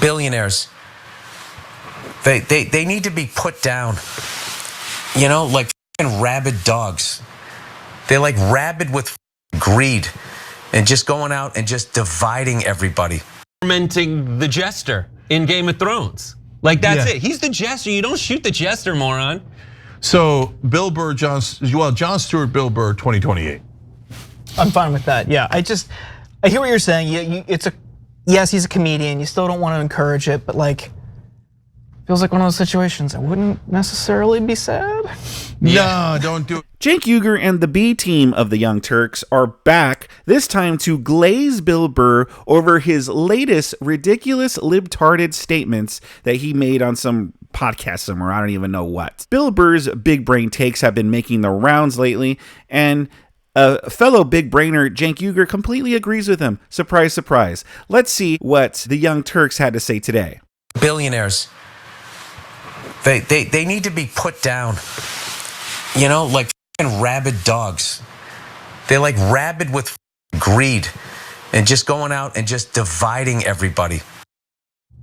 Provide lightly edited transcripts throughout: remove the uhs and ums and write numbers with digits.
billionaires, they need to be put down. You know, like fucking rabid dogs. They're like rabid with greed and just going out and just dividing everybody. Tormenting the jester in Game of Thrones. Like that's it. He's the jester. You don't shoot the jester, moron. So Bill Burr, Jon Stewart, Bill Burr, 2028. I'm fine with that. Yeah, I hear what you're saying. Yes, he's a comedian. You still don't want to encourage it, but like, feels like one of those situations. I wouldn't necessarily be sad. No, don't do it. Cenk Uygur and the B team of the Young Turks are back, this time to glaze Bill Burr over his latest ridiculous libtarded statements that he made on some podcast somewhere, I don't even know what. Bill Burr's big brain takes have been making the rounds lately, and a fellow big brainer, Cenk Uygur, completely agrees with him. Surprise, surprise. Let's see what the Young Turks had to say today. Billionaires, they need to be put down. You know, like fucking rabid dogs. They're like rabid with greed and just going out and just dividing everybody.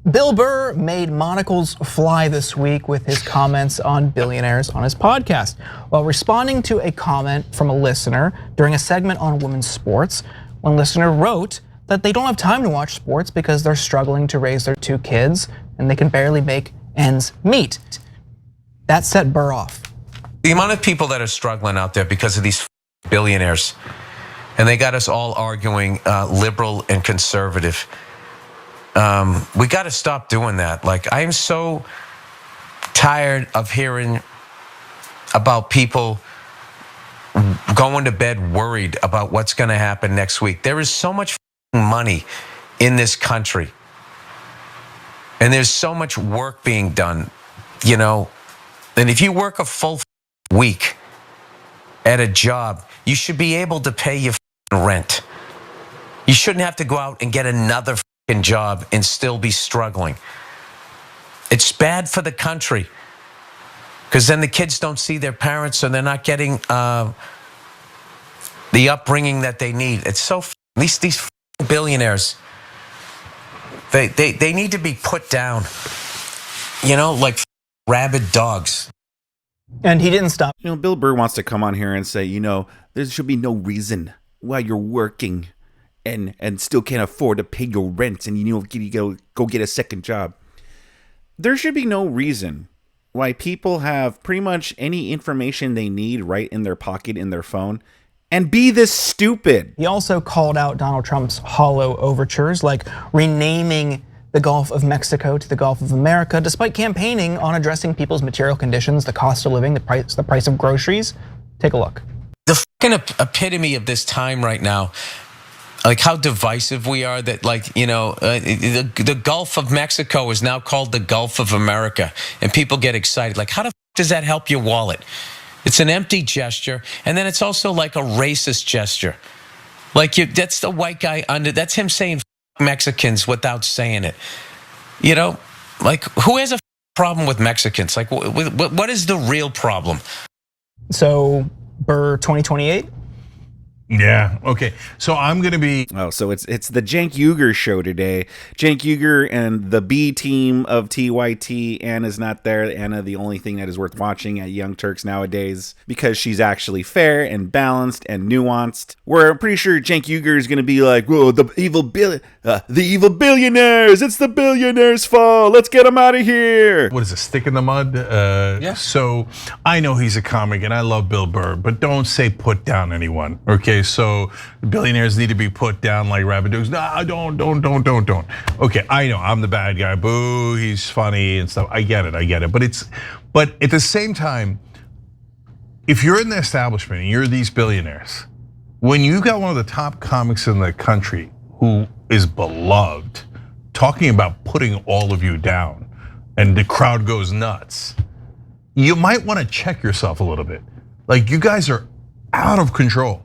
Bill Burr made monocles fly this week with his comments on billionaires on his podcast. While responding to a comment from a listener during a segment on women's sports, one listener wrote that they don't have time to watch sports because they're struggling to raise their 2 kids and they can barely make ends meet. That set Burr off. The amount of people that are struggling out there because of these billionaires, and they got us all arguing liberal and conservative. We got to stop doing that. Like, I am so tired of hearing about people going to bed worried about what's going to happen next week. There is so much money in this country, and there's so much work being done, you know. And if you work a full week at a job, you should be able to pay your rent. You shouldn't have to go out and get another job and still be struggling. It's bad for the country because then the kids don't see their parents and they're not getting the upbringing that they need. It's so, at least these billionaires, they need to be put down, you know, like rabid dogs. And he didn't stop. You know, Bill Burr wants to come on here and say, you know, there should be no reason why you're working and still can't afford to pay your rent and you go get a second job. There should be no reason why people have pretty much any information they need right in their pocket in their phone and be this stupid. He also called out Donald Trump's hollow overtures, like renaming the Gulf of Mexico to the Gulf of America, despite campaigning on addressing people's material conditions, the cost of living, the price of groceries. Take a look. The fucking epitome of this time right now, like how divisive we are, that like, you know, the Gulf of Mexico is now called the Gulf of America, and people get excited. Like, how the does that help your wallet? It's an empty gesture, and then it's also like a racist gesture. Like, that's the white guy that's him saying Mexicans without saying it. You know, like, who has a problem with Mexicans? Like, what is the real problem? So, Burr 2028? Yeah, okay. So I'm gonna be so it's the Cenk Uygur show today. Cenk Uygur and the B team of TYT. Anna's not there. Ana, the only thing that is worth watching at Young Turks nowadays, because she's actually fair and balanced and nuanced. We're pretty sure Cenk Uygur is gonna be like, whoa, the evil billionaires, it's the billionaires' fault, let's get them out of here. What is a stick in the mud? Yeah. So I know he's a comic and I love Bill Burr, but don't say put down anyone, okay? So billionaires need to be put down like rabid dogs. No, don't. Okay, I know I'm the bad guy. Boo, he's funny and stuff. I get it. But at the same time, if you're in the establishment and you're these billionaires, when you got one of the top comics in the country who is beloved, talking about putting all of you down, and the crowd goes nuts, you might want to check yourself a little bit. Like, you guys are out of control.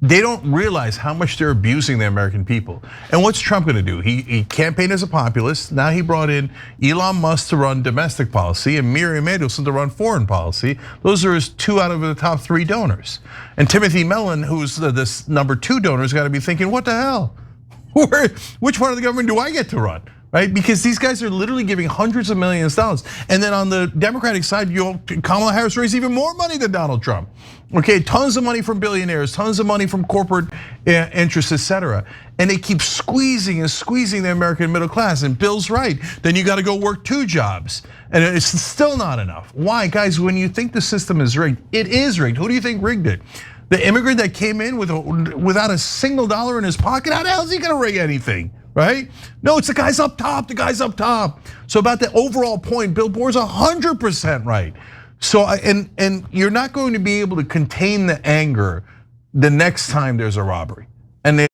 They don't realize how much they're abusing the American people. And what's Trump gonna do? He campaigned as a populist. Now he brought in Elon Musk to run domestic policy and Miriam Adelson to run foreign policy. Those are his 2 out of the top 3 donors. And Timothy Mellon, who's this number 2 donor, has gotta be thinking, what the hell? Which part of the government do I get to run? right? Because these guys are literally giving hundreds of millions of dollars. And then on the Democratic side, Kamala Harris raised even more money than Donald Trump. Okay, tons of money from billionaires, tons of money from corporate interests, etc. And they keep squeezing and squeezing the American middle class. And Bill's right, then you gotta go work 2 jobs. And it's still not enough. Why, guys, when you think the system is rigged, it is rigged. Who do you think rigged it? The immigrant that came in without a single dollar in his pocket, how the hell is he gonna rig anything, right? No, it's the guys up top, the guys up top. So about the overall point, Bill Burr's 100% right. So, and you're not going to be able to contain the anger the next time there's a robbery. And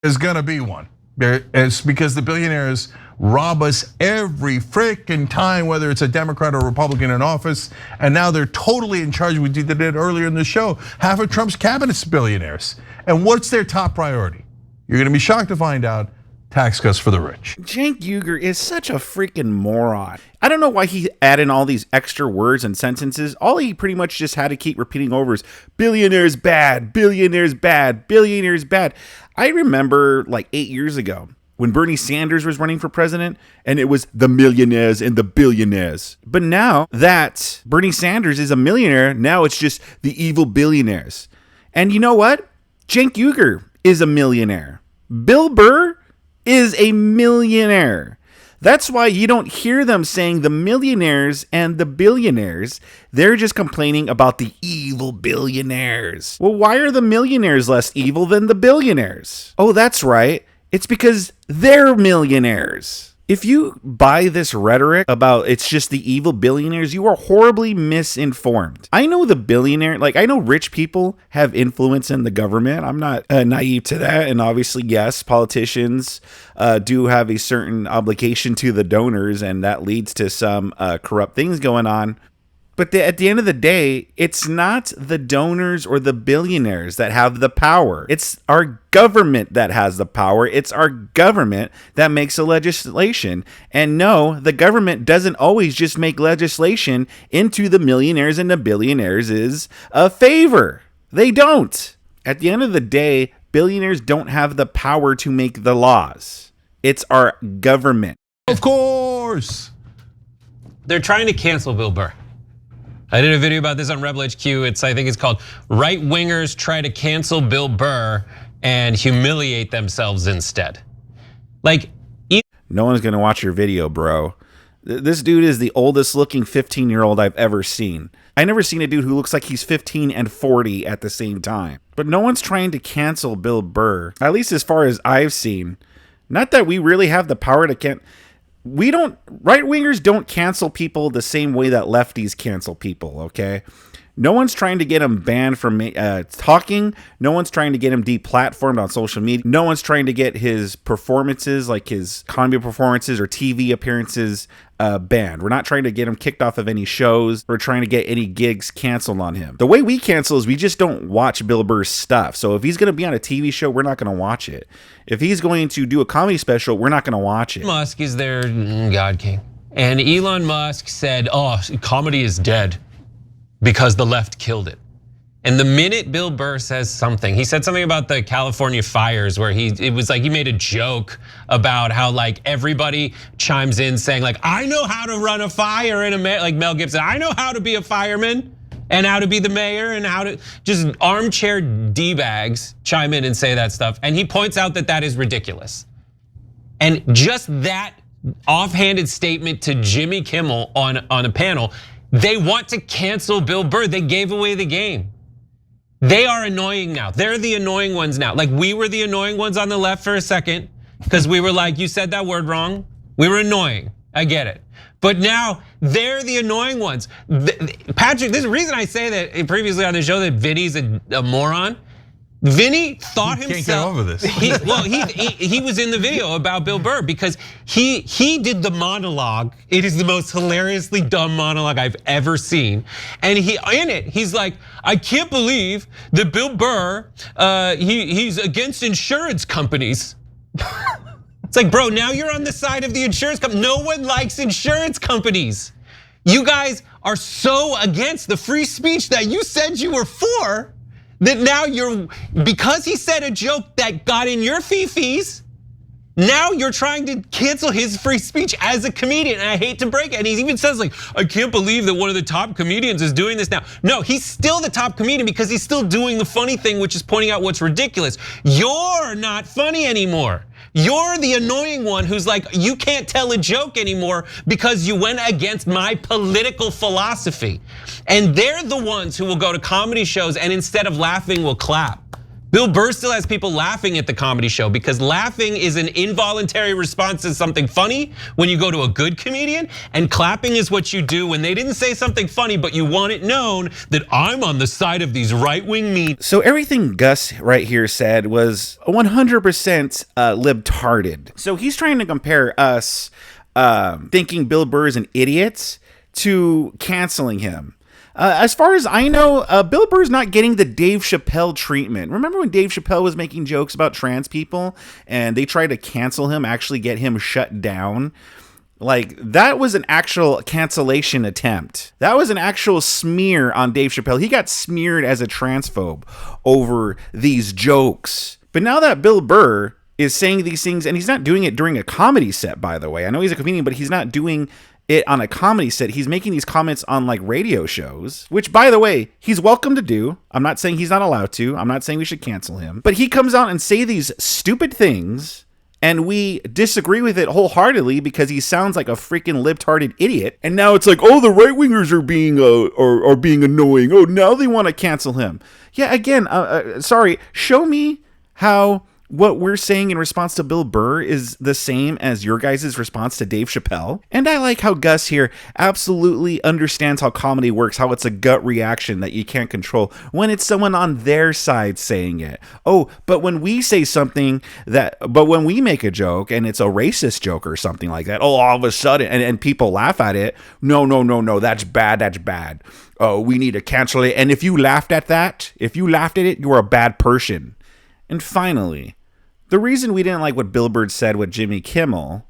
there's gonna be one. It's because the billionaires rob us every freaking time, whether it's a Democrat or Republican in office. And now they're totally in charge. We did it earlier in the show. Half of Trump's cabinet's billionaires. And what's their top priority? You're gonna be shocked to find out. Tax cuts for the rich. Cenk Uygur is such a freaking moron. I don't know why he added all these extra words and sentences. All he pretty much just had to keep repeating over is billionaires bad, billionaires bad, billionaires bad. I remember like 8 years ago when Bernie Sanders was running for president and it was the millionaires and the billionaires. But now that Bernie Sanders is a millionaire, now it's just the evil billionaires. And you know what? Cenk Uygur is a millionaire. Bill Burr is a millionaire. That's why you don't hear them saying the millionaires and the billionaires. They're just complaining about the evil billionaires. Well, why are the millionaires less evil than the billionaires? Oh, that's right. It's because they're millionaires. If you buy this rhetoric about it's just the evil billionaires, you are horribly misinformed. I know the billionaire, I know rich people have influence in the government. I'm not naive to that. And obviously, yes, politicians do have a certain obligation to the donors, and that leads to some corrupt things going on. But at the end of the day, it's not the donors or the billionaires that have the power. It's our government that has the power. It's our government that makes the legislation. And no, the government doesn't always just make legislation into the millionaires and the billionaires is a favor. They don't. At the end of the day, billionaires don't have the power to make the laws. It's our government. Of course. They're trying to cancel Bill Burr. I did a video about this on Rebel HQ. I think it's called Right Wingers Try to Cancel Bill Burr and Humiliate Themselves Instead. No one's gonna watch your video, bro. This dude is the oldest looking 15-year-old I've ever seen. I never seen a dude who looks like he's 15 and 40 at the same time. But no one's trying to cancel Bill Burr, at least as far as I've seen. Not that we really have the power to right wingers don't cancel people the same way that lefties cancel people, okay? No one's trying to get him banned from talking. No one's trying to get him deplatformed on social media. No one's trying to get his performances, like his comedy performances or TV appearances, banned. We're not trying to get him kicked off of any shows. We're trying to get any gigs canceled on him. The way we cancel is we just don't watch Bill Burr's stuff. So if he's going to be on a TV show, we're not going to watch it. If he's going to do a comedy special, we're not going to watch it. Musk is their God king. And Elon Musk said, oh, comedy is dead because the left killed it. And the minute Bill Burr says something, he said something about the California fires where it was like he made a joke about how everybody chimes in saying I know how to run a fire in America, like Mel Gibson, I know how to be a fireman and how to be the mayor and how to just armchair D-bags chime in and say that stuff. And he points out that that is ridiculous. And just that offhanded statement to Jimmy Kimmel on a panel, they want to cancel Bill Burr. They gave away the game. They are annoying now. They're the annoying ones now. We were the annoying ones on the left for a second because we were you said that word wrong. We were annoying. I get it. But now they're the annoying ones. Patrick, this is the reason I say that previously on the show that Vinny's a moron. Vinny thought himself. Can't get over this. He was in the video about Bill Burr because he did the monologue. It is the most hilariously dumb monologue I've ever seen. And he's like, I can't believe that Bill Burr, he's against insurance companies. It's bro, now you're on the side of the insurance company. No one likes insurance companies. You guys are so against the free speech that you said you were for. That now because he said a joke that got in your fee-fees, Now you're trying to cancel his free speech as a comedian, and I hate to break it. And he even says like, I can't believe that one of the top comedians is doing this now. No, he's still the top comedian because he's still doing the funny thing, which is pointing out what's ridiculous. You're not funny anymore. You're the annoying one who's like, you can't tell a joke anymore because you went against my political philosophy. And they're the ones who will go to comedy shows and instead of laughing will clap. Bill Burr still has people laughing at the comedy show because laughing is an involuntary response to something funny when you go to a good comedian, and clapping is what you do when they didn't say something funny, but you want it known that I'm on the side of these right-wing media. So everything Gus right here said was 100% libtarded. So he's trying to compare us thinking Bill Burr is an idiot to canceling him. As far as I know, Bill Burr's not getting the Dave Chappelle treatment. Remember when Dave Chappelle was making jokes about trans people and they tried to cancel him, actually get him shut down? Like, that was an actual cancellation attempt. That was an actual smear on Dave Chappelle. He got smeared as a transphobe over these jokes. But now that Bill Burr is saying these things, and he's not doing it during a comedy set, by the way. I know he's a comedian, but he's not doing it on a comedy set. He's making these comments on like radio shows, which by the way, he's welcome to do. I'm not saying he's not allowed to. I'm not saying we should cancel him, but he comes out and say these stupid things and we disagree with it wholeheartedly because he sounds like a freaking libtarded idiot. And now it's like, oh, the right wingers are being annoying. Oh, now they want to cancel him. Yeah, again, sorry, show me how what we're saying in response to Bill Burr is the same as your guys' response to Dave Chappelle. And I like how Gus here absolutely understands how comedy works, how it's a gut reaction that you can't control when it's someone on their side saying it. Oh, but when we say something but when we make a joke and it's a racist joke or something like that, oh, all of a sudden, and people laugh at it. No, that's bad. Oh, we need to cancel it. And if you laughed at it, you're a bad person. And finally, the reason we didn't like what Bill Burr said with Jimmy Kimmel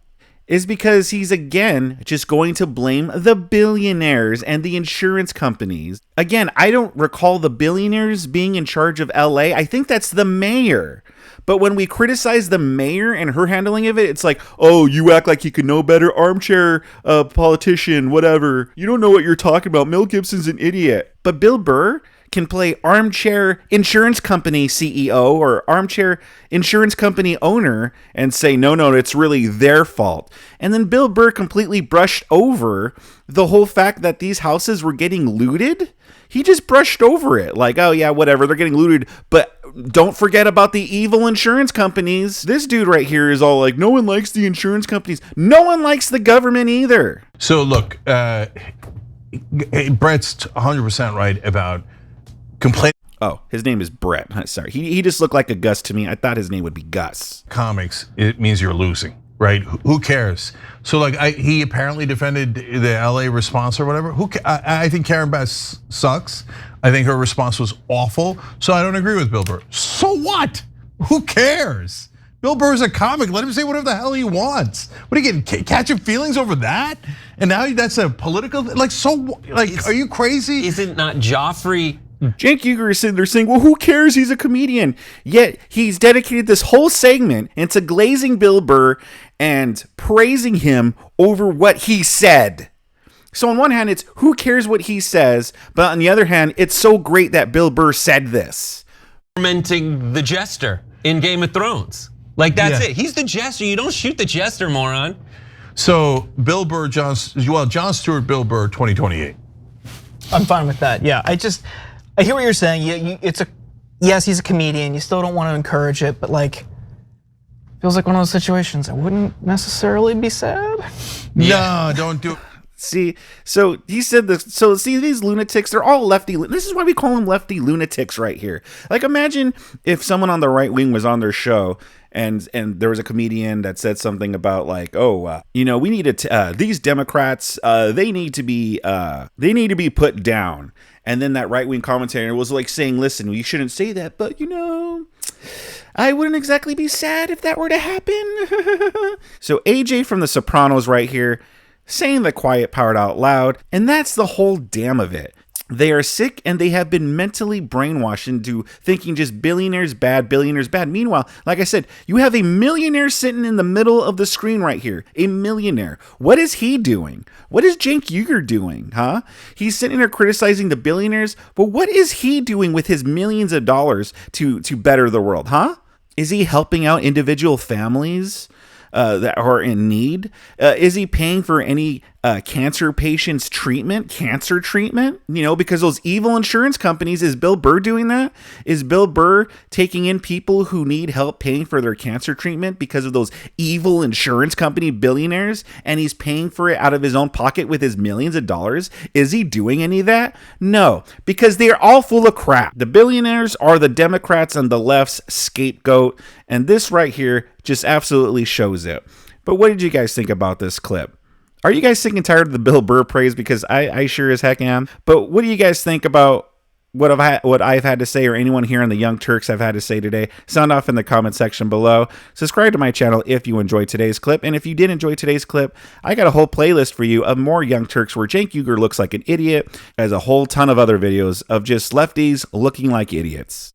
is because he's again just going to blame the billionaires and the insurance companies. Again, I don't recall the billionaires being in charge of LA. I think that's the mayor. But when we criticize the mayor and her handling of it, it's like, oh, you act like you could know better, armchair politician, whatever. You don't know what you're talking about. Mel Gibson's an idiot. But Bill Burr can play armchair insurance company CEO or armchair insurance company owner and say, no, it's really their fault. And then Bill Burr completely brushed over the whole fact that these houses were getting looted. He just brushed over it like, oh yeah, whatever, they're getting looted, but don't forget about the evil insurance companies. This dude right here is all like, no one likes the insurance companies. No one likes the government either. So look, Brett's 100% right about complaint. Oh, his name is Brett. Sorry, he just looked like a Gus to me. I thought his name would be Gus. Comics, it means you're losing, right? Who cares? So like, he apparently defended the LA response or whatever. I think Karen Bass sucks. I think her response was awful. So I don't agree with Bill Burr. So what? Who cares? Bill Burr's a comic. Let him say whatever the hell he wants. What are you getting, catching feelings over that? And now that's a political, like, so, like, are you crazy? Isn't not Joffrey? Cenk Uygur is sitting there saying, well, who cares? He's a comedian. Yet he's dedicated this whole segment into glazing Bill Burr and praising him over what he said. So on one hand, it's who cares what he says, but on the other hand, it's so great that Bill Burr said this. Tormenting the jester in Game of Thrones. Like, that's it. He's the jester. You don't shoot the jester, moron. So Bill Burr, Jon Stewart, Bill Burr, 2028. I'm fine with that. Yeah, I hear what you're saying. Yes, he's a comedian. You still don't want to encourage it, but like, feels like one of those situations. I wouldn't necessarily be sad. No, don't do it. See, so he said this. So see, these lunatics, they're all lefty. This is why we call them lefty lunatics right here. Like, imagine if someone on the right wing was on their show and there was a comedian that said something about like, oh, we need to these Democrats, they need to be put down. And then that right wing commentator was like saying, listen, you shouldn't say that, but I wouldn't exactly be sad if that were to happen. So AJ from The Sopranos right here, saying the quiet part out loud, and that's the whole damn of it. They are sick and they have been mentally brainwashed into thinking just billionaires bad, billionaires bad. Meanwhile, like I said, you have a millionaire sitting in the middle of the screen right here. A millionaire. What is he doing? What is Cenk Uygur doing, huh? He's sitting there criticizing the billionaires, but what is he doing with his millions of dollars to better the world, huh? Is he helping out individual families that are in need? Is he paying for any cancer patients cancer treatment? You know, because those evil insurance companies, is Bill Burr doing that? Is Bill Burr taking in people who need help paying for their cancer treatment because of those evil insurance company billionaires, and he's paying for it out of his own pocket with his millions of dollars? Is he doing any of that? No, because they are all full of crap. The billionaires are the Democrats and the left's scapegoat, and this right here just absolutely shows it. But what did you guys think about this clip? Are you guys sick and tired of the Bill Burr praise? Because I sure as heck am. But what do you guys think about what I've had to say, or anyone here on the Young Turks have had to say today? Sound off in the comment section below. Subscribe to my channel if you enjoyed today's clip. And if you did enjoy today's clip, I got a whole playlist for you of more Young Turks where Cenk Uygur looks like an idiot, as a whole ton of other videos of just lefties looking like idiots.